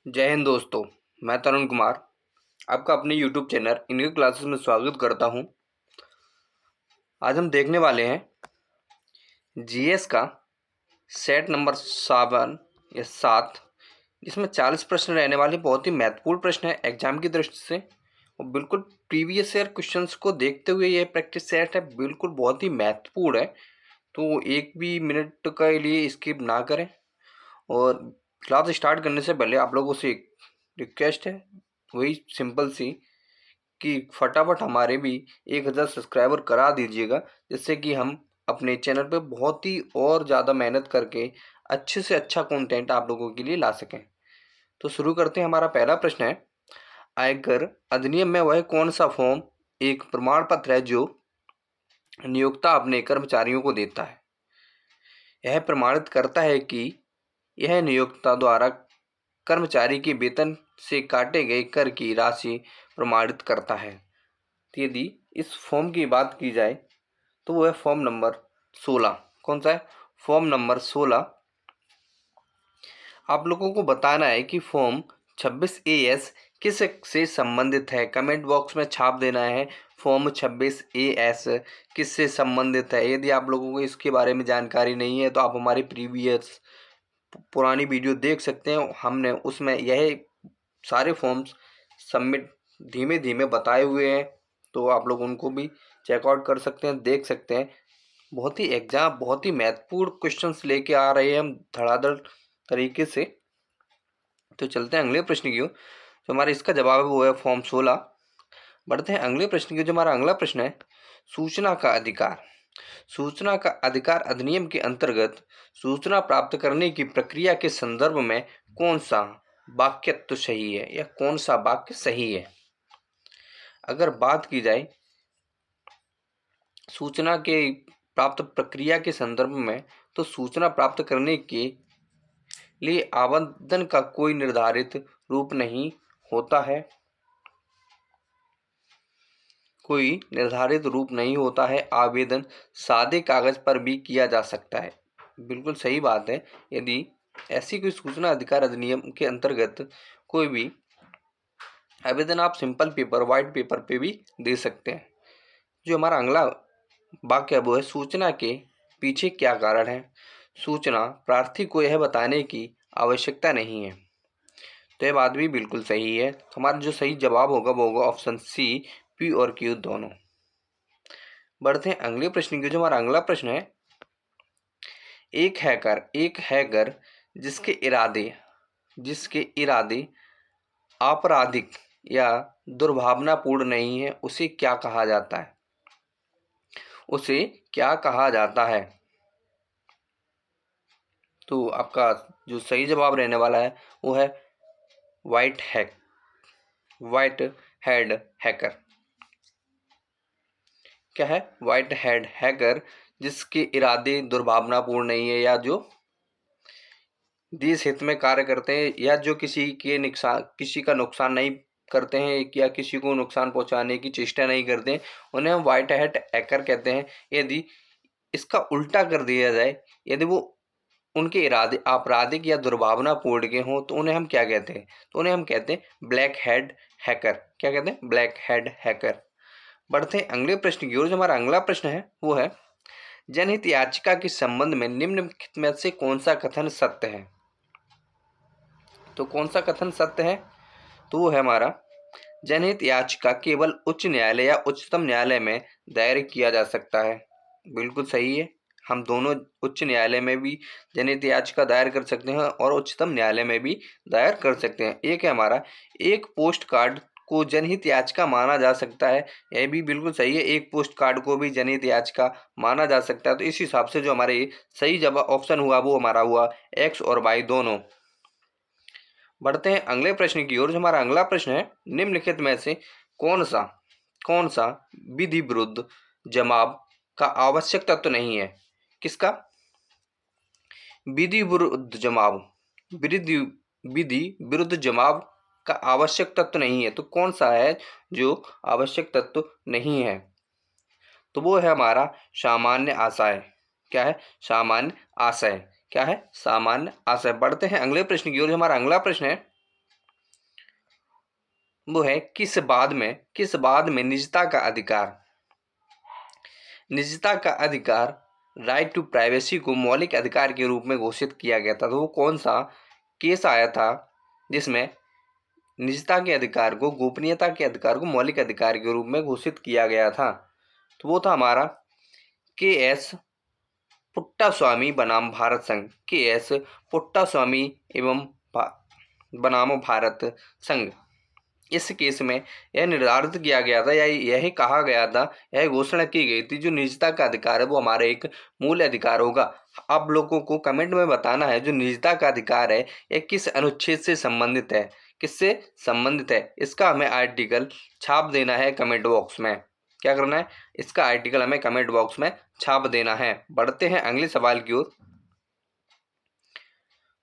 जय हिंद दोस्तों। मैं तरुण कुमार आपका अपने YouTube चैनल इंग्लिश क्लासेस में स्वागत करता हूं। आज हम देखने वाले हैं जीएस का सेट नंबर 7 जिसमें 40 प्रश्न रहने वाले। बहुत ही महत्वपूर्ण प्रश्न है एग्जाम की दृष्टि से और बिल्कुल प्रीवियस ईयर क्वेश्चंस को देखते हुए यह प्रैक्टिस सेट है, बिल्कुल बहुत ही महत्वपूर्ण है। तो एक भी मिनट के लिए स्किप ना करें। और क्लास स्टार्ट करने से पहले आप लोगों से एक रिक्वेस्ट है, वही सिंपल सी, कि फटाफट हमारे भी 1000 सब्सक्राइबर करा दीजिएगा, जिससे कि हम अपने चैनल पे बहुत ही और ज़्यादा मेहनत करके अच्छे से अच्छा कंटेंट आप लोगों के लिए ला सकें। तो शुरू करते हैं। हमारा पहला प्रश्न है, आयकर अधिनियम में वह कौन सा फॉर्म एक प्रमाण पत्र है जो नियोक्ता अपने कर्मचारियों को देता है? यह प्रमाणित करता है कि यह नियोक्ता द्वारा कर्मचारी के वेतन से काटे गए कर की राशि प्रमाणित करता है। तो यदि इस फॉर्म की बात की जाए तो वह फॉर्म नंबर 16। कौन सा है? Form number 16। आप लोगों को बताना है कि फॉर्म 26AS किस से संबंधित है। कमेंट बॉक्स में छाप देना है फॉर्म 26AS किससे संबंधित है। यदि आप लोगों को इसके बारे में जानकारी नहीं है तो आप हमारी प्रीवियस पुरानी वीडियो देख सकते हैं। हमने उसमें यह सारे फॉर्म्स सबमिट धीमे धीमे बताए हुए हैं, तो आप लोग उनको भी चेकआउट कर सकते हैं, देख सकते हैं। बहुत ही महत्वपूर्ण क्वेश्चंस लेके आ रहे हैं हम धड़ाधड़ तरीके से। तो चलते हैं अगले प्रश्न की ओर। जो हमारा इसका जवाब है वो है फॉर्म 16। बढ़ते हैं अगले प्रश्न की। जो हमारा अगला प्रश्न है, सूचना का अधिकार। सूचना का अधिकार अधिनियम के अंतर्गत सूचना प्राप्त करने की प्रक्रिया के संदर्भ में कौन सा वाक्य तो सही है या कौन सा वाक्य सही है? अगर बात की जाए सूचना के प्राप्त प्रक्रिया के संदर्भ में, तो सूचना प्राप्त करने के लिए आवेदन का कोई निर्धारित रूप नहीं होता है। कोई निर्धारित रूप नहीं होता है। आवेदन सादे कागज पर भी किया जा सकता है। बिल्कुल सही बात है। यदि ऐसी कोई सूचना अधिकार अधिनियम के अंतर्गत कोई भी आवेदन आप सिंपल पेपर, वाइट पेपर पे भी दे सकते हैं। जो हमारा अगला वाक्य है वो है, सूचना के पीछे क्या कारण है? सूचना प्रार्थी को यह बताने की आवश्यकता नहीं है। तो यह बात भी बिल्कुल सही है। हमारा जो सही जवाब होगा वो होगा ऑप्शन सी, पी और क्यू दोनों। बढ़ते हैं अगले प्रश्न की। जो हमारा अगला प्रश्न है, एक हैकर जिसके इरादे आपराधिक या दुर्भावनापूर्ण नहीं है, उसे क्या कहा जाता है? उसे क्या कहा जाता है? तो आपका जो सही जवाब रहने वाला है वो है व्हाइट हेड हैकर। क्या है? व्हाइट हेड हैकर जिसके इरादे दुर्भावनापूर्ण नहीं है, या जो देश हित में कार्य करते हैं, या जो किसी का नुकसान नहीं करते हैं या किसी को नुकसान पहुंचाने की चेष्टा नहीं करते हैं, उन्हें हम व्हाइट हेड हैकर कहते हैं। यदि इसका उल्टा कर दिया जाए, यदि वो उनके इरादे आपराधिक या दुर्भावनापूर्ण के हों, तो उन्हें हम क्या कहते हैं? तो उन्हें हम कहते हैं ब्लैक हेड हैकर। क्या कहते हैं? Black head hacker. बढ़ते हैं अगले प्रश्न की ओर। जो हमारा अगला प्रश्न है वो है, जनहित याचिका के संबंध में निम्नलिखित में से कौन सा कथन सत्य है? तो कौन सा कथन सत्य है? तो वो है हमारा, जनहित याचिका केवल उच्च न्यायालय या उच्चतम न्यायालय में दायर किया जा सकता है। बिल्कुल सही है। हम दोनों उच्च न्यायालय में भी जनहित याचिका दायर कर सकते हैं और उच्चतम न्यायालय में भी दायर कर सकते हैं। एक है हमारा, एक पोस्ट कार्ड को जनहित याचिका माना जा सकता है। यह भी बिल्कुल सही है। एक पोस्ट कार्ड को भी जनहित याचिका माना जा सकता है। तो इस हिसाब से जो हमारे सही जवाब ऑप्शन हुआ वो हमारा हुआ एक्स और वाई दोनों। बढ़ते हैं अगले प्रश्न की ओर। जो हमारा अगला प्रश्न है, निम्नलिखित में से कौन सा विधि विरुद्ध जवाब का आवश्यक तत्व नहीं है? किसका? विधि विरुद्ध जवाब, विधि विरुद्ध जवाब का आवश्यक तत्व नहीं है। तो कौन सा है जो आवश्यक तत्व नहीं है? तो वो है हमारा सामान्य आशय। क्या है? सामान्य आशय। क्या है? सामान्य आशय। बढ़ते हैं अगले प्रश्न की ओर। हमारा अगला प्रश्न है, वो है किस बाद में निजता का अधिकार, निजता का अधिकार, राइट टू प्राइवेसी को मौलिक अधिकार के रूप में घोषित किया गया था। तो वो कौन सा केस आया था जिसमें निजता के अधिकार को, गोपनीयता के अधिकार को मौलिक अधिकार के रूप में घोषित किया गया था? तो वो था हमारा के.एस. पुट्टास्वामी बनाम भारत संघ, के.एस. पुट्टास्वामी एवं बनाम भारत संघ। इस केस में यह निर्धारित किया गया था, या यही कहा गया था, यह घोषणा की गई थी, जो निजता का अधिकार है वो हमारा एक मूल अधिकार होगा। आप लोगों को कमेंट में बताना है जो निजता का अधिकार है यह किस अनुच्छेद से संबंधित है, किससे संबंधित है। इसका हमें आर्टिकल छाप देना है कमेंट बॉक्स में। क्या करना है, इसका आर्टिकल हमें कमेंट बॉक्स में छाप देना है। बढ़ते हैं अगले सवाल की ओर।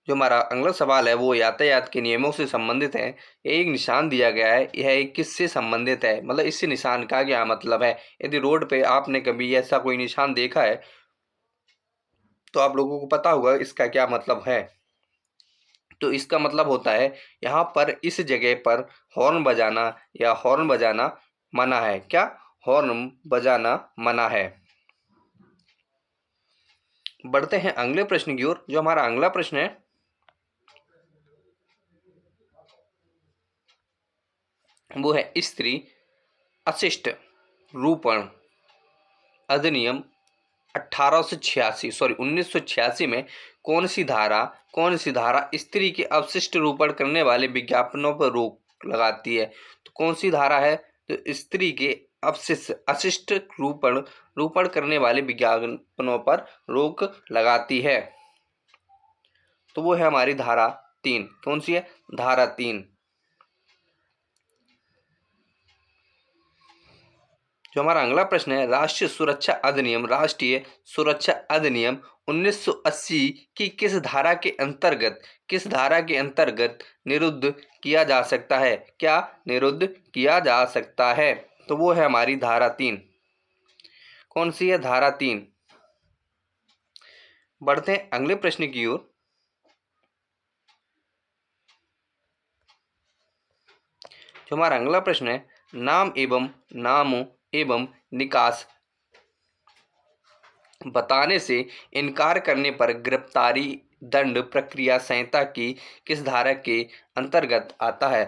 जो हमारा अगला सवाल है वो यातायात के नियमों से संबंधित है। एक निशान दिया गया है, यह एक किससे संबंधित है, मतलब इस निशान का क्या मतलब है। यदि रोड पे आपने कभी ऐसा कोई निशान देखा है तो आप लोगों को पता होगा इसका क्या मतलब है। तो इसका मतलब होता है यहाँ पर इस जगह पर हॉर्न बजाना या हॉर्न बजाना मना है। क्या, हॉर्न बजाना मना है। बढ़ते हैं अगले प्रश्न की ओर। जो हमारा अगला प्रश्न है वो है स्त्री अशिष्ट रूपण अधिनियम 1986 में कौन सी धारा स्त्री के अवशिष्ट रूपण करने वाले विज्ञापनों पर रोक लगाती है। तो कौन सी धारा है तो स्त्री के अशिष्ट रूपण करने वाले विज्ञापनों पर रोक लगाती है। तो वो है हमारी धारा 3। कौन सी है, धारा 3। जो हमारा अगला प्रश्न है राष्ट्रीय सुरक्षा अधिनियम 1980 की किस धारा के अंतर्गत निरुद्ध किया जा सकता है। क्या निरुद्ध किया जा सकता है। तो वो है हमारी धारा 3। कौन सी है, धारा 3। बढ़ते हैं अगले प्रश्न की ओर। जो हमारा अगला प्रश्न है नामों एवं निकास बताने से इनकार करने पर गिरफ्तारी दंड प्रक्रिया संहिता की किस धारा के अंतर्गत आता है।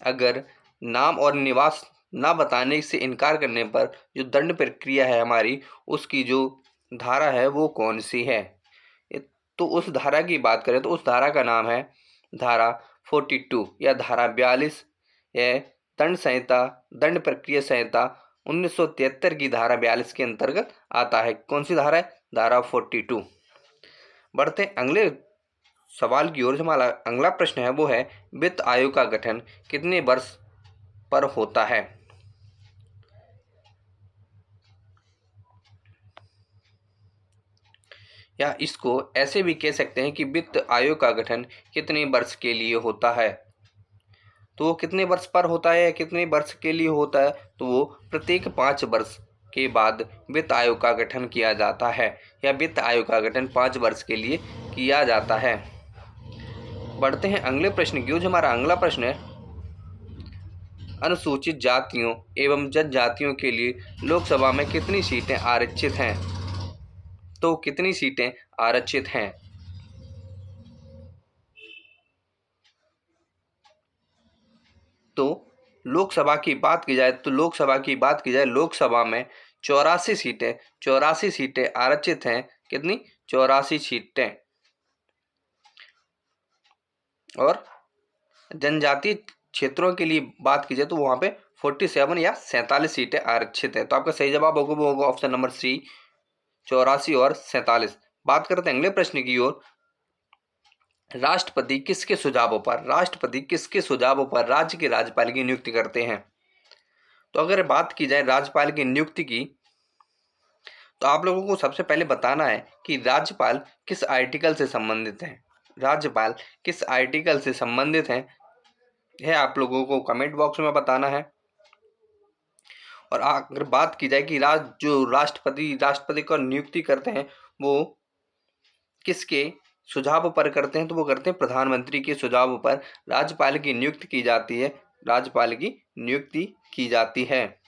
अगर नाम और निवास ना बताने से इनकार करने पर जो दंड प्रक्रिया है हमारी, उसकी जो धारा है वो कौन सी है। तो उस धारा की बात करें तो उस धारा का नाम है धारा 42 या धारा 42। यह दंड प्रक्रिया संहिता 1973 की धारा 42 के अंतर्गत आता है। कौन सी धारा है, धारा 42। बढ़ते अगले सवाल की ओर। जो हमारा अगला प्रश्न है वो है वित्त आयोग का गठन कितने वर्ष पर होता है। या इसको ऐसे भी कह सकते हैं कि वित्त आयोग का गठन कितने वर्ष के लिए होता है। तो वो कितने वर्ष पर होता है या कितने वर्ष के लिए होता है। तो वो प्रत्येक 5 वर्ष के बाद वित्त आयोग का गठन किया जाता है, या वित्त आयोग का गठन 5 वर्ष के लिए किया जाता है। बढ़ते हैं अगले प्रश्न की ओर। जो हमारा अगला प्रश्न है अनुसूचित जातियों एवं जनजातियों के लिए लोकसभा में कितनी सीटें आरक्षित हैं। तो कितनी सीटें आरक्षित हैं। तो लोकसभा की बात की जाए लोकसभा में 84 सीटें आरक्षित हैं। कितनी, 84 सीटें। और जनजातीय क्षेत्रों के लिए बात की जाए तो वहां पे 47 या 47 सीटें आरक्षित है। तो आपका सही जवाब होगा ऑप्शन नंबर सी, 84 और 47। बात करते हैं अगले प्रश्न की ओर। राष्ट्रपति किसके सुझावों पर राज्य के राज्यपाल की नियुक्ति करते हैं। तो अगर बात की जाए राज्यपाल की नियुक्ति की, तो आप लोगों को सबसे पहले बताना है कि राज्यपाल किस आर्टिकल से संबंधित है। राज्यपाल किस आर्टिकल से संबंधित है आप लोगों को कमेंट बॉक्स में बताना है। और अगर बात की जाए कि जो राष्ट्रपति को नियुक्ति करते हैं वो किसके सुझाव पर करते हैं, तो वो करते हैं प्रधानमंत्री के सुझाव पर राज्यपाल की नियुक्ति की जाती है राज्यपाल की नियुक्ति की जाती है।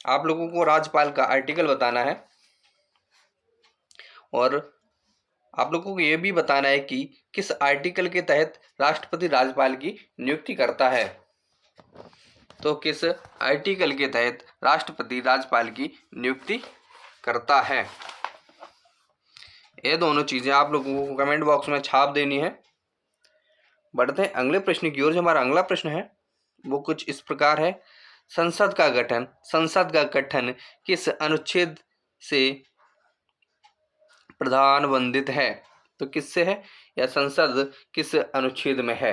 आप लोगों को राज्यपाल का आर्टिकल बताना है और आप लोगों को यह भी बताना है कि किस आर्टिकल के तहत राष्ट्रपति राज्यपाल की नियुक्ति करता है। तो किस आर्टिकल के तहत राष्ट्रपति राज्यपाल की नियुक्ति करता है, ये दोनों चीजें आप लोगों को कमेंट बॉक्स में छाप देनी है। बढ़ते हैं अगले प्रश्न की ओर। जो हमारा अगला प्रश्न है वो कुछ इस प्रकार है, संसद का गठन किस अनुच्छेद से प्रधानबंधित है? तो किससे है या संसद किस अनुच्छेद में है?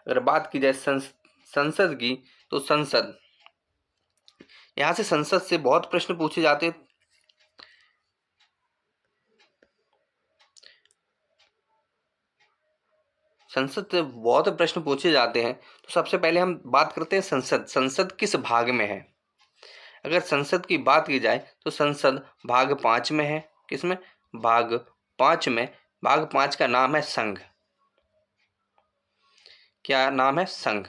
अगर बात की जाए संसद की, तो संसद, यहां से संसद से बहुत प्रश्न पूछे जाते हैं। संसद से बहुत प्रश्न पूछे जाते हैं, तो सबसे पहले हम बात करते हैं संसद किस भाग में है। अगर संसद की बात की जाए तो संसद भाग 5 में है। किसमें? भाग 5 में। भाग 5 का नाम है संघ। क्या नाम है? संघ।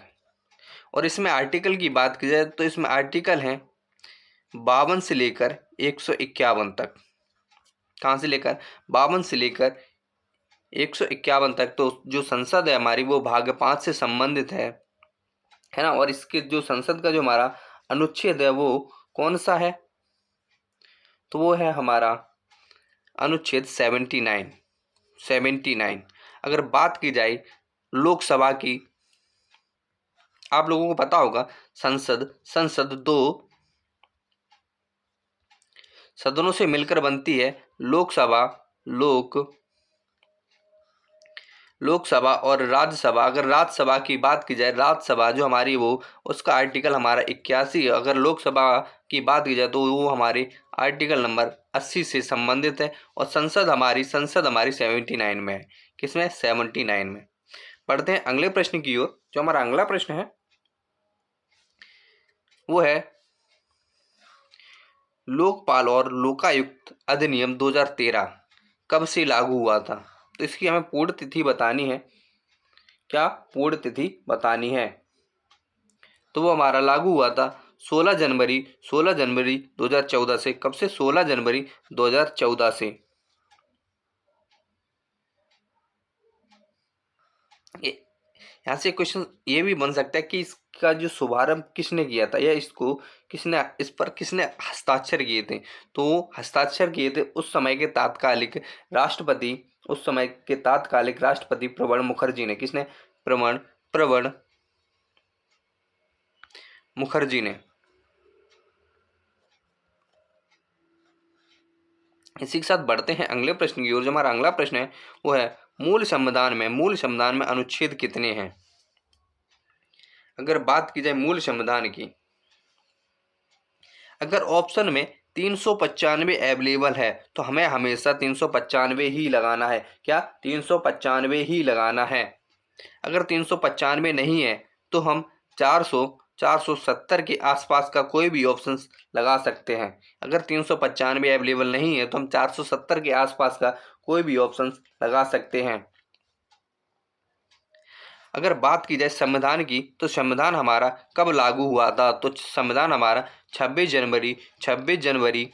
और इसमें आर्टिकल की बात की जाए तो इसमें आर्टिकल हैं 52 से लेकर 151 तक। कहाँ से लेकर? 52 से लेकर 151 तक। तो जो संसद है हमारी वो भाग 5 से संबंधित है ना। और इसके जो संसद का जो हमारा अनुच्छेद है वो कौन सा है? तो वो है हमारा अनुच्छेद 79। अगर बात की जाए लोकसभा की, आप लोगों को पता होगा संसद 2 सदनों से मिलकर बनती है, लोकसभा और राज्यसभा। अगर राज्यसभा की बात की जाए, राज्यसभा जो हमारी वो, उसका आर्टिकल हमारा 81 है। अगर लोकसभा की बात की जाए तो वो हमारे आर्टिकल नंबर 80 से संबंधित है। और संसद हमारी 79 में है। किसमें? 79 में। पढ़ते हैं अगले प्रश्न की ओर। जो हमारा अगला प्रश्न है वो है लोकपाल और लोकायुक्त अधिनियम 2013 कब से लागू हुआ था? तो इसकी हमें पूर्ण तिथि बतानी है। क्या पूर्ण तिथि बतानी है? तो वो हमारा लागू हुआ था 16 जनवरी 2014 से। कब से? 16 जनवरी 2014 से। यहाँ से क्वेश्चन ये भी बन सकता है कि इसका जो शुभारंभ किसने किया था, या इसको इस पर किसने हस्ताक्षर किए थे? तो हस्ताक्षर किए थे उस समय के तात्कालिक राष्ट्रपति प्रणब मुखर्जी ने। किसने? प्रणब मुखर्जी ने। इसी के साथ बढ़ते हैं अगले प्रश्न की ओर। जो हमारा अगला प्रश्न है वो है मूल संविधान में अनुच्छेद कितने हैं? अगर बात की जाए मूल संविधान की, अगर ऑप्शन में 395 अवेलेबल है तो हमें हमेशा 395 ही लगाना है। क्या? 395 ही लगाना है। अगर 395 नहीं है तो हम 470 के आसपास का कोई भी ऑप्शन लगा सकते हैं। अगर 395 अवेलेबल नहीं है तो हम 470 के आसपास का कोई भी ऑप्शन लगा सकते हैं। अगर बात की जाए संविधान की, तो संविधान हमारा कब लागू हुआ था? तो संविधान हमारा 26 जनवरी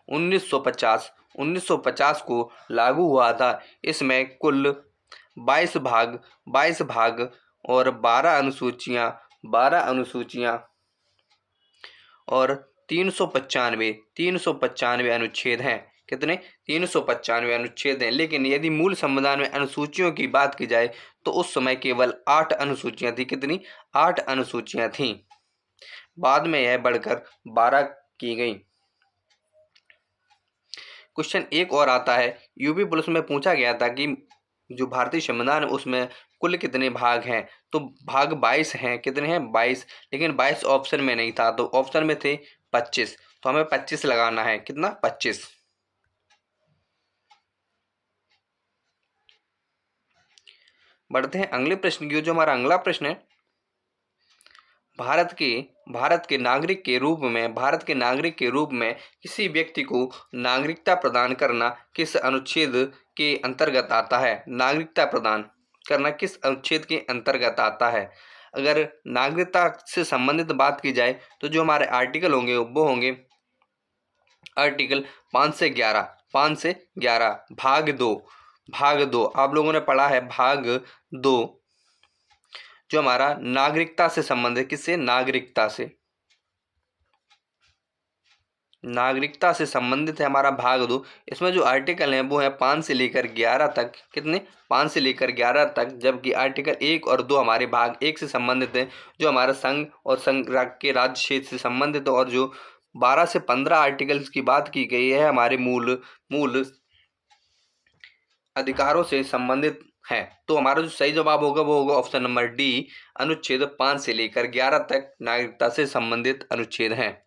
1950 को लागू हुआ था। इसमें कुल 22 भाग और 12 अनुसूचियां और 395 अनुच्छेद हैं। कितने? 395 अनुच्छेद हैं। लेकिन यदि मूल संविधान में अनुसूचियों की बात की जाए तो उस समय केवल 8 अनुसूचियां थी। कितनी? 8 अनुसूचियां थीं। बाद में यह बढ़कर 12 की गई। क्वेश्चन एक और आता है, यूपी पुलिस में पूछा गया था कि जो भारतीय संविधान है उसमें कुल कितने भाग हैं? तो भाग 22 हैं। कितने हैं? 22। लेकिन 22 ऑप्शन में नहीं था, तो ऑप्शन में थे 25। तो हमें 25 लगाना है। कितना? 25। बढ़ते हैं अगले प्रश्न की। जो हमारा अगला प्रश्न है, भारत के नागरिक के रूप में किसी व्यक्ति को नागरिकता प्रदान करना किस अनुच्छेद के अंतर्गत आता है? नागरिकता प्रदान करना किस अनुच्छेद के अंतर्गत आता है? अगर नागरिकता से संबंधित बात की जाए तो जो हमारे आर्टिकल होंगे वो होंगे आर्टिकल 5 से 11 भाग 2 आप लोगों ने पढ़ा है भाग 2 जो हमारा नागरिकता से संबंधित, किससे? नागरिकता से संबंधित है हमारा भाग 2। इसमें जो आर्टिकल हैं वो है 5 से लेकर 11 तक। कितने? 5 से लेकर 11 तक। जबकि आर्टिकल 1 और 2 हमारे भाग 1 से संबंधित है, जो हमारा संघ और संघ के राज्य क्षेत्र से संबंधित है। और जो 12 से 15 आर्टिकल्स की बात की गई है हमारे मूल मूल अधिकारों से संबंधित है। तो हमारा जो सही जवाब होगा वो होगा ऑप्शन नंबर डी, अनुच्छेद 5 से लेकर 11 तक नागरिकता से संबंधित अनुच्छेद हैं।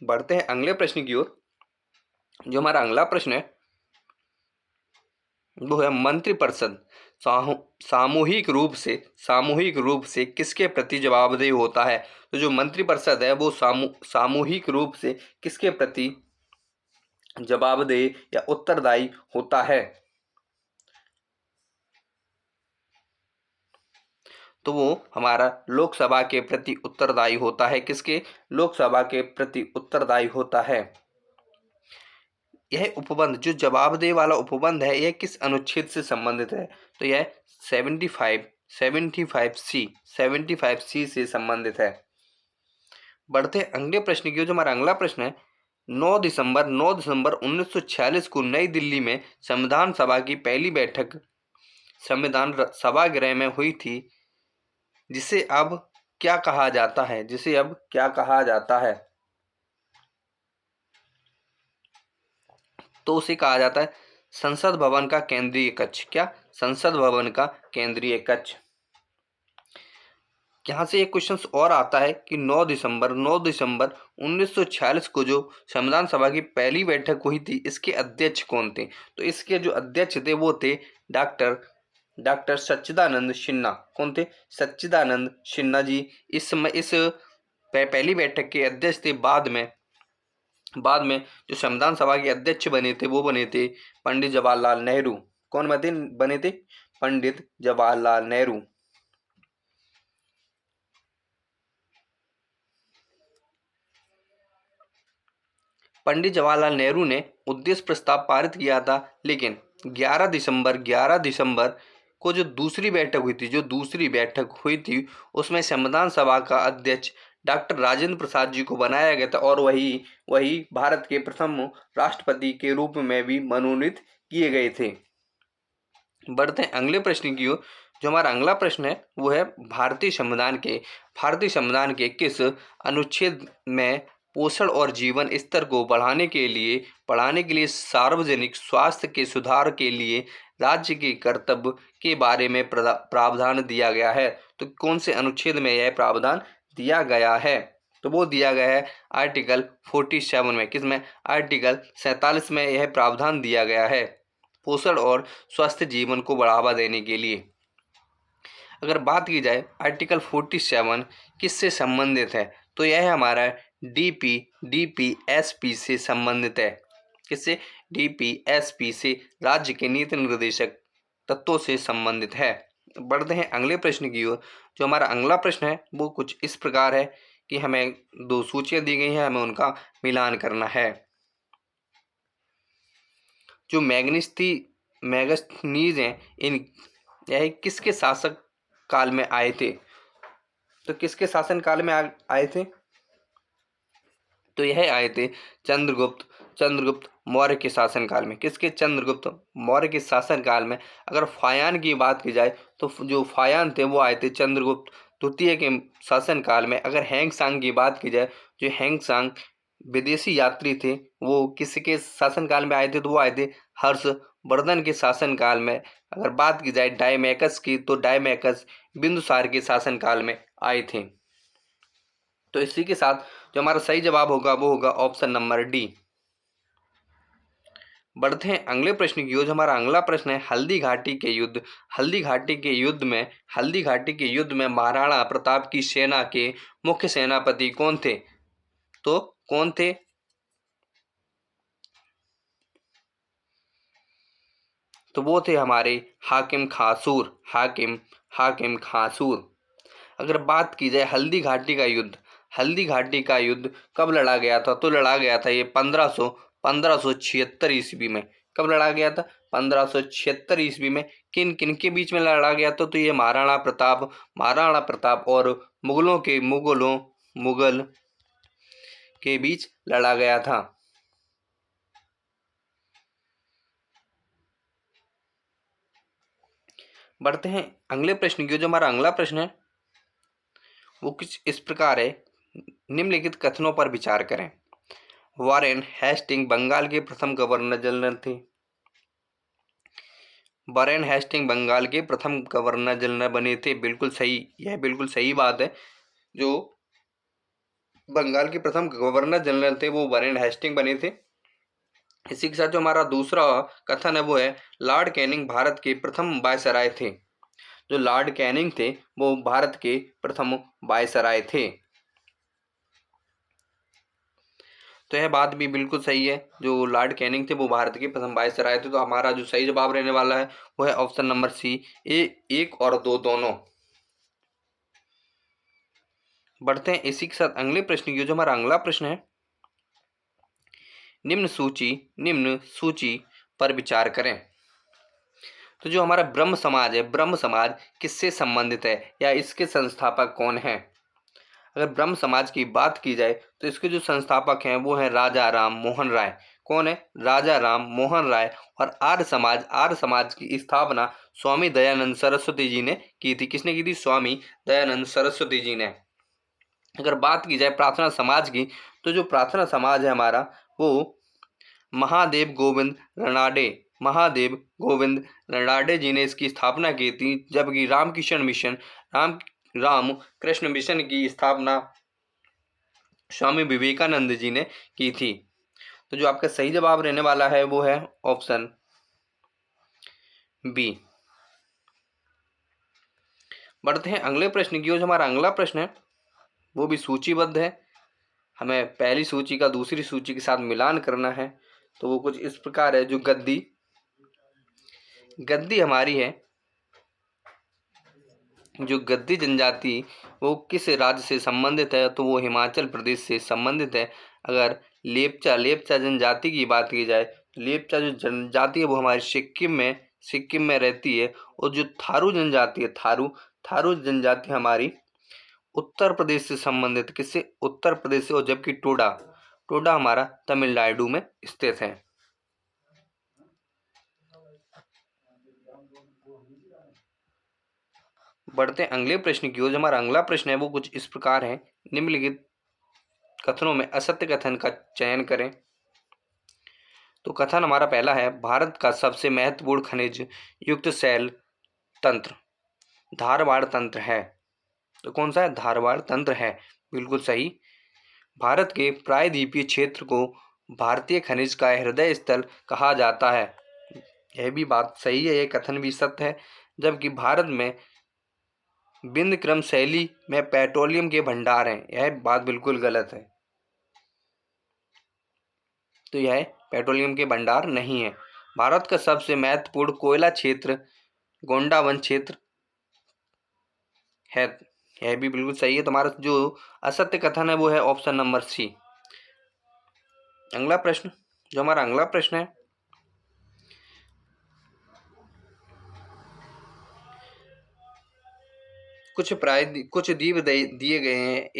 बढ़ते हैं अगले प्रश्न की ओर। जो हमारा अगला प्रश्न है वो है मंत्रिपरिषद सामूहिक रूप से किसके प्रति जवाबदेह होता है? तो जो मंत्रिपरिषद है वो सामूहिक रूप से किसके प्रति जवाबदेह या उत्तरदायी होता है? तो वो हमारा लोकसभा के प्रति उत्तरदायी होता है। किसके? लोकसभा के प्रति उत्तरदायी होता है। यह उपबंध, जो जवाबदेह वाला उपबंध है, यह किस अनुच्छेद से संबंधित है? तो यह 75 सी से संबंधित है। बढ़ते अगले प्रश्न की ओर। जो हमारा अगला प्रश्न है 9 दिसंबर 1946 को नई दिल्ली में संविधान सभा की पहली बैठक संविधान सभागृह में हुई थी, जिसे अब क्या कहा जाता है? तो उसे कहा जाता है संसद भवन का केंद्रीय कक्ष। क्या? संसद भवन का केंद्रीय कक्ष। यहाँ से एक क्वेश्चन और आता है कि 9 दिसंबर 1946 को जो संविधान सभा की पहली बैठक हुई थी, इसके अध्यक्ष कौन थे? तो इसके जो अध्यक्ष थे वो थे डॉक्टर सच्चिदानंद सिन्हा। कौन थे? सच्चिदानंद सिन्हा जी इस पहली बैठक के अध्यक्ष थे। बाद में जो संविधान सभा के अध्यक्ष बने थे वो बने थे पंडित जवाहरलाल नेहरू। कौन बने थे? पंडित जवाहरलाल नेहरू। पंडित जवाहरलाल नेहरू ने उद्देश्य प्रस्ताव पारित किया था, लेकिन 11 दिसंबर को जो दूसरी बैठक हुई थी उसमें संविधान सभा का अध्यक्ष डॉक्टर राजेंद्र प्रसाद जी को बनाया गया था, और वही भारत के प्रथम राष्ट्रपति के रूप में भी मनोनीत किए गए थे। बढ़ते हैं अगले प्रश्न की ओर। जो हमारा अगला प्रश्न है वो है भारतीय संविधान के किस अनुच्छेद में पोषण और जीवन स्तर को बढ़ाने के लिए सार्वजनिक स्वास्थ्य के सुधार के लिए राज्य के कर्तव्य के बारे में प्रावधान दिया गया है? तो कौन से अनुच्छेद में यह प्रावधान दिया गया है? तो वो दिया गया है आर्टिकल 47 में। किसमें? आर्टिकल 47 में यह प्रावधान दिया गया है पोषण और स्वस्थ जीवन को बढ़ावा देने के लिए। अगर बात की जाए आर्टिकल 47 किससे संबंधित है, तो यह हमारा डीपीएसपी से संबंधित है। किससे? डीपीएसपी से, राज्य के नीति निर्देशक तत्वों से संबंधित है। बढ़ते हैं अगले प्रश्न की ओर। जो हमारा अगला प्रश्न है वो कुछ इस प्रकार है कि हमें 2 सूचियां दी गई हैं, हमें उनका मिलान करना है। जो मैगस्थनीज हैं, यह किसके शासक काल में आए थे? तो किसके शासन काल में आए थे? तो यह आए थे चंद्रगुप्त मौर्य के शासन काल में। किसके? चंद्रगुप्त मौर्य के शासन काल में। अगर फायान की बात की जाए तो जो फायान थे वो आए थे चंद्रगुप्त द्वितीय के शासन काल में। अगर हैंगसांग की बात की जाए, जो हैंगसांग विदेशी यात्री थे वो किसके शासन काल में आए थे? तो वो आए थे हर्षवर्धन के शासन काल में। अगर बात की जाए डायमैकस की, तो डायमैकस बिंदुसार के शासन काल में आए थे। तो इसी के साथ जो हमारा सही जवाब होगा वो होगा ऑप्शन नंबर डी। बढ़ते हैं अगले प्रश्न की ओर। हमारा अगला प्रश्न है हल्दी घाटी के युद्ध में महाराणा प्रताप की सेना के मुख्य सेनापति कौन थे? तो कौन थे? तो वो थे हमारे हाकिम खासूर, हाकिम खासूर। अगर बात की जाए हल्दी घाटी का युद्ध, हल्दी घाटी का युद्ध कब लड़ा गया था? तो लड़ा गया था ये 1576 ईस्वी में। कब लड़ा गया था? 1576 ईस्वी में। किन किन के बीच में लड़ा गया था? तो ये महाराणा प्रताप और मुगल के बीच लड़ा गया था। बढ़ते हैं अगले प्रश्न की। जो हमारा अगला प्रश्न है वो कुछ इस प्रकार है, निम्नलिखित कथनों पर विचार करें। वॉरेन हेस्टिंग बंगाल के प्रथम गवर्नर जनरल थे। वॉरेन हेस्टिंग बंगाल के प्रथम गवर्नर जनरल बने थे। बिल्कुल सही, यह बिल्कुल सही बात है। जो बंगाल के प्रथम गवर्नर जनरल थे वो वॉरेन हेस्टिंग बने थे। इसी के साथ जो हमारा दूसरा कथन है वो है लॉर्ड कैनिंग भारत के प्रथम वायसराय थे। जो लॉर्ड कैनिंग थे वो भारत के प्रथम वायसराय थे। तो यह बात भी बिल्कुल सही है, जो लॉर्ड कैनिंग थे वो भारत के प्रथम वायसराय थे। तो हमारा जो सही जवाब रहने वाला है वो है ऑप्शन नंबर सी, एक और दो दोनों। बढ़ते हैं इसी के साथ अगले प्रश्न की। जो हमारा अगला प्रश्न है, निम्न सूची पर विचार करें। तो जो हमारा ब्रह्म समाज है, ब्रह्म समाज किससे संबंधित है या इसके संस्थापक कौन है? अगर ब्रह्म समाज की बात की जाए तो इसके जो संस्थापक हैं वो हैं राजा राम मोहन राय। कौन है? राजा राम मोहन राय। और आर्य समाज की स्थापना स्वामी दयानंद सरस्वती जी ने की थी। किसने की थी? स्वामी दयानंद सरस्वती जी ने। अगर बात की जाए प्रार्थना समाज की, तो जो प्रार्थना समाज है हमारा वो महादेव गोविंद रनाडे जी ने इसकी स्थापना की थी। जबकि राम कृष्ण मिशन की स्थापना स्वामी विवेकानंद जी ने की थी। तो जो आपका सही जवाब रहने वाला है वो है ऑप्शन बी। बढ़ते हैं अगले प्रश्न की ओर। जो हमारा अगला प्रश्न है वो भी सूचीबद्ध है। हमें पहली सूची का दूसरी सूची के साथ मिलान करना है। तो वो कुछ इस प्रकार है। जो गद्दी हमारी है, जो गद्दी जनजाति वो किस राज्य से संबंधित है? तो वो हिमाचल प्रदेश से संबंधित है। अगर लेपचा जनजाति की बात की जाए तो लेपचा जो जनजाति है वो हमारी सिक्किम में रहती है। और जो थारू जनजाति है, थारू जनजाति हमारी उत्तर प्रदेश से संबंधित। किससे? उत्तर प्रदेश से। और जबकि टोडा हमारा तमिलनाडु में स्थित है। बढ़ते हैं अगले प्रश्न की ओर। जो हमारा अगला प्रश्न है वो कुछ इस प्रकार है, निम्नलिखित कथनों में असत्य कथन का चयन करें। तो कथन हमारा पहला है भारत का सबसे महत्वपूर्ण खनिज युक्त शैल तंत्र धारवाड़ तंत्र है। तो कौन सा है? धारवाड़ तंत्र है। बिल्कुल सही। भारत के प्रायद्वीपीय क्षेत्र को भारतीय खनिज का हृदय स्थल कहा जाता है। यह भी बात सही है, यह कथन भी सत्य है। जबकि भारत में विंध्य क्रम शैली में पेट्रोलियम के भंडार हैं। यह बात बिल्कुल गलत है। तो यह पेट्रोलियम के भंडार नहीं है। भारत का सबसे महत्वपूर्ण कोयला क्षेत्र गोंडावन क्षेत्र है। यह भी बिल्कुल सही है। तुम्हारा जो असत्य कथन है वो है ऑप्शन नंबर सी। अगला प्रश्न, जो हमारा अगला प्रश्न है कुछ द्वीप दिए गए हैं।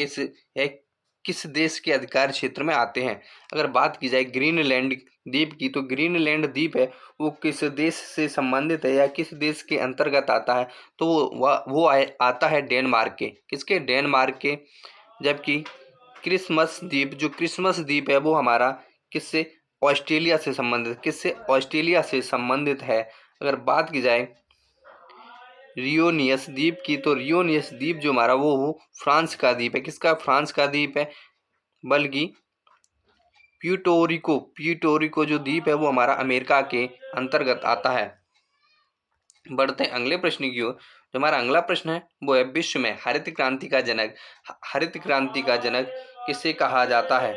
यह किस देश के अधिकार क्षेत्र में आते हैं? अगर बात की जाए ग्रीनलैंड द्वीप की, तो ग्रीनलैंड द्वीप है वो किस देश से संबंधित है या किस देश के अंतर्गत आता है? तो आता है डेनमार्क के। किसके? डेनमार्क के। जबकि क्रिसमस द्वीप है वो हमारा किससे? ऑस्ट्रेलिया से संबंधित। किससे? ऑस्ट्रेलिया से संबंधित है। अगर बात की जाए रियोनियस द्वीप की, तो रियोनियस द्वीप जो हमारा वो फ्रांस का द्वीप है। किसका? फ्रांस का द्वीप है। बल्कि प्यूटोरिको जो द्वीप है वो हमारा अमेरिका के अंतर्गत आता है। बढ़ते हैं अगले प्रश्न की ओर। जो हमारा अगला प्रश्न है वो है विश्व में हरित क्रांति का जनक किसे कहा जाता है?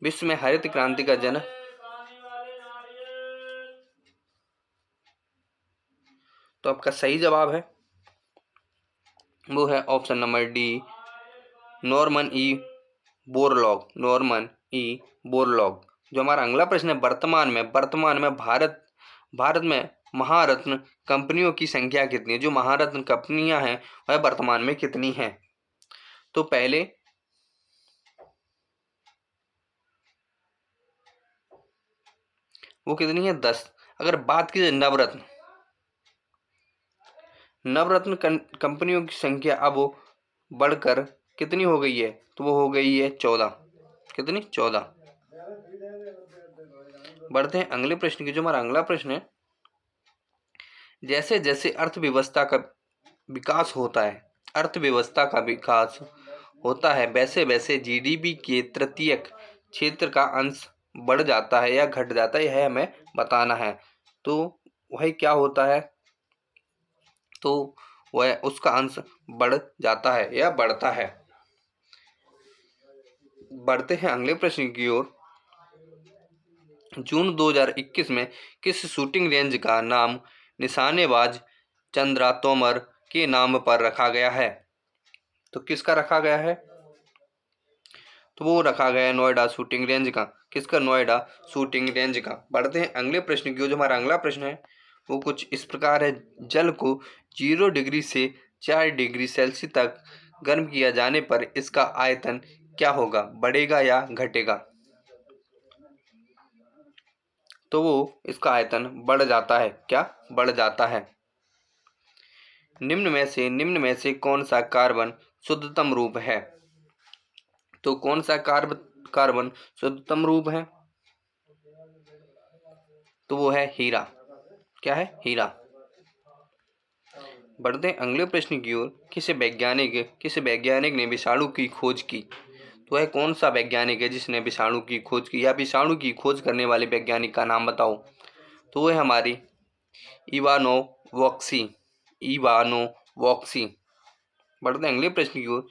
विश्व में हरित क्रांति का जन तो आपका सही जवाब है वो है option number D, Norman E Borlaug. Norman E Borlaug. जो हमारा अगला प्रश्न है, वर्तमान में भारत में महारत्न कंपनियों की संख्या कितनी है? जो महारत्न कंपनियां हैं वह वर्तमान में कितनी हैं? तो पहले वो कितनी है? 10। अगर बात की जाए नवरत्न कंपनियों की संख्या अब बढ़कर कितनी हो गई है? तो वो हो गई है 14। कितनी? 14। बढ़ते हैं अगले प्रश्न की। जो हमारा अगला प्रश्न है, जैसे जैसे अर्थव्यवस्था का विकास होता है वैसे वैसे जीडीपी के तृतीयक क्षेत्र का अंश बढ़ जाता है या घट जाता है, यह हमें बताना है। तो वही क्या होता है? तो वह उसका अंश बढ़ जाता है या बढ़ता है। बढ़ते हैं अगले प्रश्न की ओर। जून 2021 में किस शूटिंग रेंज का नाम निशानेबाज चंद्रा तोमर के नाम पर रखा गया है? तो किसका रखा गया है? तो वो रखा गया है नोएडा शूटिंग रेंज का। किसका? नोएडा शूटिंग रेंज का। बढ़ते हैं अगले प्रश्न की ओर। जो हमारा अगला प्रश्न है वो कुछ इस प्रकार है, जल को 0 डिग्री से 4 डिग्री सेल्सियस तक गर्म किया जाने पर इसका आयतन क्या होगा? बढ़ेगा या घटेगा? तो वो इसका आयतन बढ़ जाता है। क्या? बढ़ जाता है। निम्न में से कौन सा कार्बन शुद्धतम रूप है? तो कौन सा कार्बन शुद्धतम रूप है? तो वो है हीरा। क्या है? हीरा। बढ़ते हैं अगले प्रश्न की ओर। किस वैज्ञानिक ने विषाणु की खोज की? तो वह कौन सा वैज्ञानिक है जिसने विषाणु की खोज की, या विषाणु की खोज करने वाले वैज्ञानिक का नाम बताओ? तो वह हमारी इवानो वॉक्सी। इवानो वॉक्सी। बढ़ते हैं अगले प्रश्न की ओर।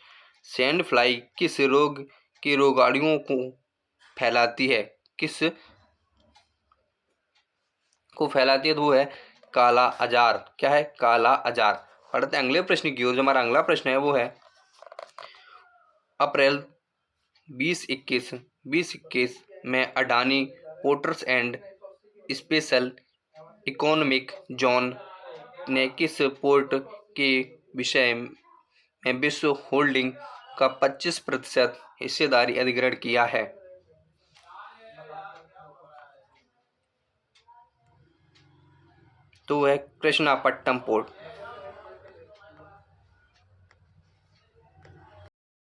सैंड फ्लाई किस रोग के रोगाणुओं को फैलाती है? किस को फैलाती है? तो वो है काला अजार। क्या है? काला अजार। बढ़ते हैं अगले प्रश्न की ओर। जो हमारा अगला प्रश्न है वो है, अप्रैल 2021 में Adani ports and special economic zone ने किस पोर्ट के विषय में विश्व होल्डिंग का 25% हिस्सेदारी अधिग्रहण किया है? तो वह कृष्णापट्टनम पोर्ट।